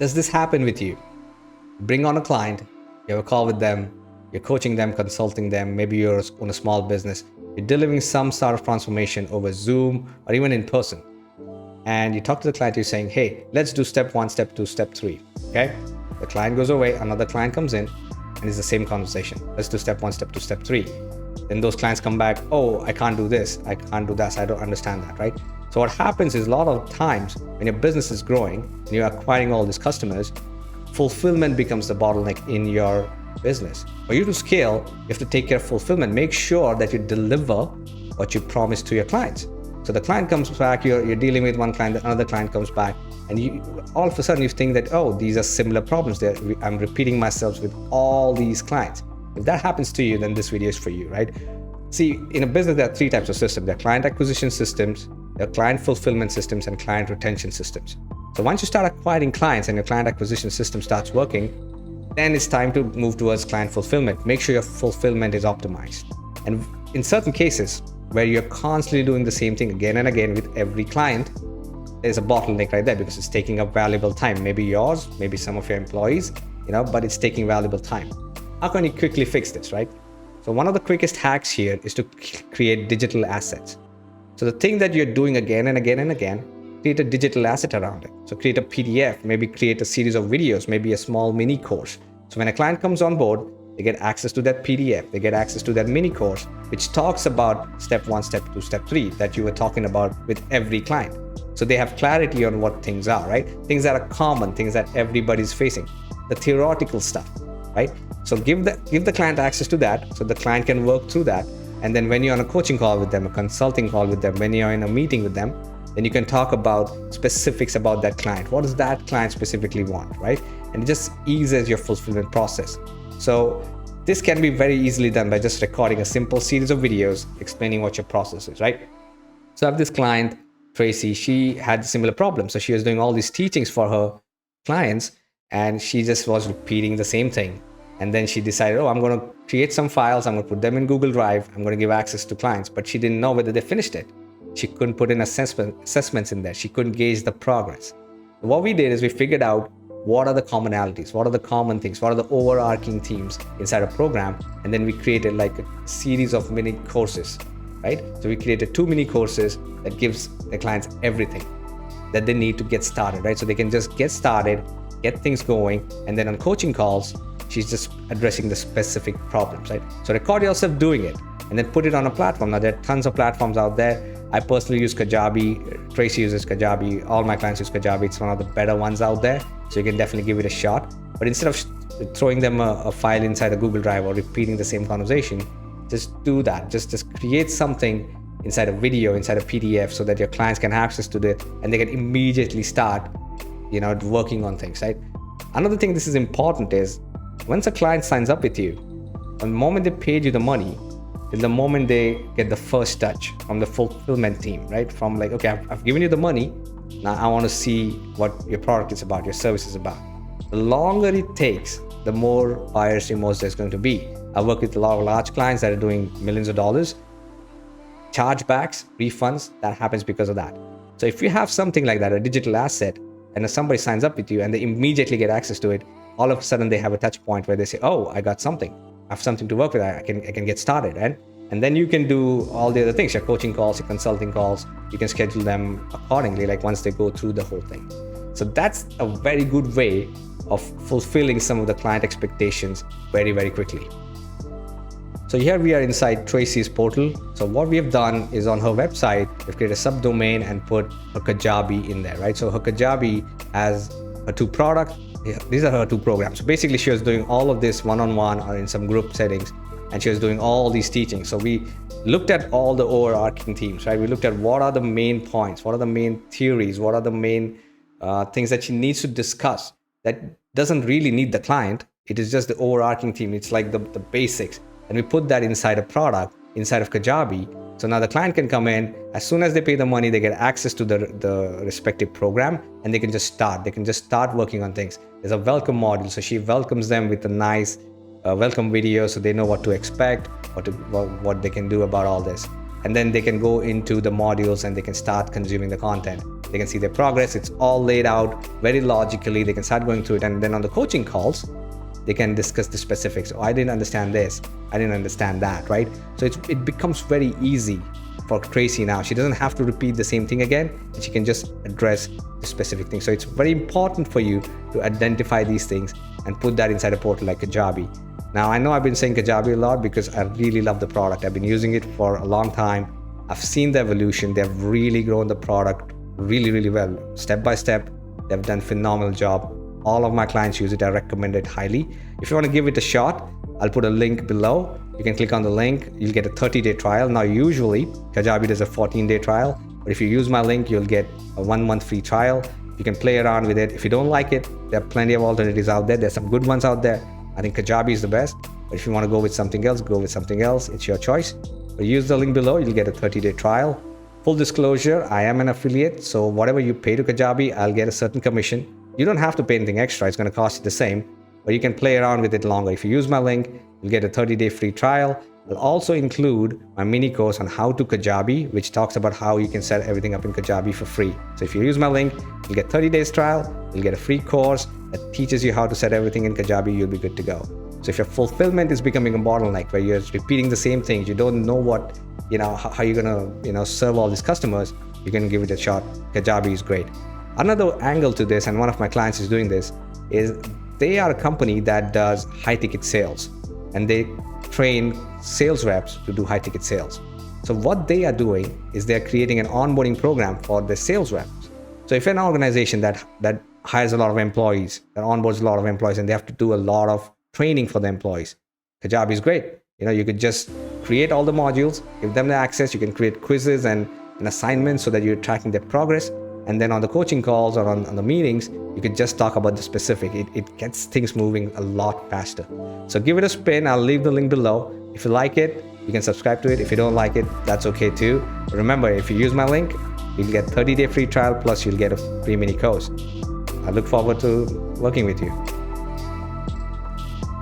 Does this happen with you? Bring on a client, you have a call with them, you're coaching them, consulting them, maybe you're on a small business, you're delivering some sort of transformation over Zoom or even in person. And you talk to the client, you're saying, hey, let's do step 1, step 2, step 3. Okay? The client goes away, another client comes in, and it's the same conversation. Let's do step 1, step 2, step 3. Then those clients come back, oh, I can't do this, I can't do that, I don't understand that, right? So what happens is a lot of times when your business is growing and you're acquiring all these customers, fulfillment becomes the bottleneck in your business. For you to scale, you have to take care of fulfillment. Make sure that you deliver what you promise to your clients. So the client comes back, you're dealing with one client, another client comes back, and you all of a sudden you think that, oh, these are similar problems. I'm repeating myself with all these clients. If that happens to you, then this video is for you, right? See, in a business, there are 3 types of systems. There are client acquisition systems, there are client fulfillment systems, and client retention systems. So once you start acquiring clients and your client acquisition system starts working, then it's time to move towards client fulfillment. Make sure your fulfillment is optimized. And in certain cases, where you're constantly doing the same thing again and again with every client, there's a bottleneck right there because it's taking up valuable time. Maybe yours, maybe some of your employees, but it's taking valuable time. How can you quickly fix this, right? So one of the quickest hacks here is to create digital assets. So the thing that you're doing again and again and again, create a digital asset around it. So create a PDF, maybe create a series of videos, maybe a small mini course. So when a client comes on board, they get access to that PDF, they get access to that mini course, which talks about step 1, step 2, step 3 that you were talking about with every client. So they have clarity on what things are, right? Things that are common, things that everybody's facing, the theoretical stuff, right? So give the client access to that so the client can work through that. And then when you're on a coaching call with them, a consulting call with them, when you're in a meeting with them, then you can talk about specifics about that client. What does that client specifically want, right? And it just eases your fulfillment process. So this can be very easily done by just recording a simple series of videos explaining what your process is, right? So I have this client, Tracy, she had similar problems. So she was doing all these teachings for her clients and she just was repeating the same thing. And then she decided, oh, I'm going to create some files. I'm going to put them in Google Drive. I'm going to give access to clients, but she didn't know whether they finished it. She couldn't put in assessments in there. She couldn't gauge the progress. What we did is we figured out what are the commonalities, what are the common things, what are the overarching themes inside a program, and then we created like a series of mini courses, right? So we created 2 mini courses that gives the clients everything that they need to get started, right? So they can just get started, get things going, and then on coaching calls, she's just addressing the specific problems, right? So record yourself doing it and then put it on a platform. Now there are tons of platforms out there. I personally use Kajabi, Tracy uses Kajabi, all my clients use Kajabi. It's one of the better ones out there. So you can definitely give it a shot. But instead of throwing them a file inside a Google Drive or repeating the same conversation, just do that. Just create something inside a video, inside a PDF so that your clients can have access to it and they can immediately start, working on things, right? Another thing this is important is once a client signs up with you, the moment they paid you the money, is the moment they get the first touch from the fulfillment team, right? From like, okay, I've given you the money. Now I want to see what your product is about, your service is about. The longer it takes, the more buyers remorse there's going to be. I work with a lot of large clients that are doing millions of dollars. Chargebacks, refunds, that happens because of that. So if you have something like that, a digital asset, and if somebody signs up with you and they immediately get access to it, all of a sudden they have a touch point where they say, oh, I got something. I have something to work with. I can get started. And then you can do all the other things, your coaching calls, your consulting calls, you can schedule them accordingly, like once they go through the whole thing. So that's a very good way of fulfilling some of the client expectations very, very quickly. So here we are inside Tracy's portal. So what we have done is on her website, we've created a subdomain and put her Kajabi in there, right? So her Kajabi has her 2 products. Yeah, these are her 2 programs. So basically she was doing all of this one-on-one or in some group settings, and she was doing all these teachings. So we looked at all the overarching themes, right? We looked at what are the main points, what are the main theories, what are the main things that she needs to discuss that doesn't really need the client. It is just the overarching theme. It's like the basics. And we put that inside a product, inside of Kajabi. So now the client can come in, as soon as they pay the money, they get access to the respective program and they can just start. They can just start working on things. There's a welcome module. So she welcomes them with a nice welcome video so they know what to expect, what they can do about all this. And then they can go into the modules and they can start consuming the content. They can see their progress. It's all laid out very logically. They can start going through it. And then on the coaching calls, they can discuss the specifics. Oh, I didn't understand this. I didn't understand that, right? So it becomes very easy for Tracy now. She doesn't have to repeat the same thing again, and she can just address the specific thing. So it's very important for you to identify these things and put that inside a portal like Kajabi. Now, I know I've been saying Kajabi a lot because I really love the product. I've been using it for a long time. I've seen the evolution. They've really grown the product really, really well. Step by step, they've done a phenomenal job. All of my clients use it. I recommend it highly. If you want to give it a shot, I'll put a link below. You can click on the link. You'll get a 30-day trial. Now, usually, Kajabi does a 14-day trial. But if you use my link, you'll get a 1-month free trial. You can play around with it. If you don't like it, there are plenty of alternatives out there. There's some good ones out there. I think Kajabi is the best. But if you want to go with something else, go with something else. It's your choice. But use the link below. You'll get a 30-day trial. Full disclosure, I am an affiliate. So whatever you pay to Kajabi, I'll get a certain commission. You don't have to pay anything extra. It's going to cost you the same, but you can play around with it longer. If you use my link, you'll get a 30-day free trial. I'll also include my mini course on how to Kajabi, which talks about how you can set everything up in Kajabi for free. So if you use my link, you'll get 30 days trial. You'll get a free course that teaches you how to set everything in Kajabi. You'll be good to go. So if your fulfillment is becoming a bottleneck where you're repeating the same things, you don't know what, how you're going to, serve all these customers, you can give it a shot. Kajabi is great. Another angle to this, and one of my clients is doing this, is they are a company that does high-ticket sales, and they train sales reps to do high-ticket sales. So what they are doing is they're creating an onboarding program for the sales reps. So if an organization that hires a lot of employees, that onboards a lot of employees, and they have to do a lot of training for the employees, Kajabi is great. You could just create all the modules, give them the access. You can create quizzes and assignments so that you're tracking their progress. And then on the coaching calls or on the meetings, you could just talk about the specific. It gets things moving a lot faster. So give it a spin. I'll leave the link below. If you like it, you can subscribe to it. If you don't like it, that's okay too. But remember, if you use my link, you'll get 30-day free trial, plus you'll get a free mini course. I look forward to working with you.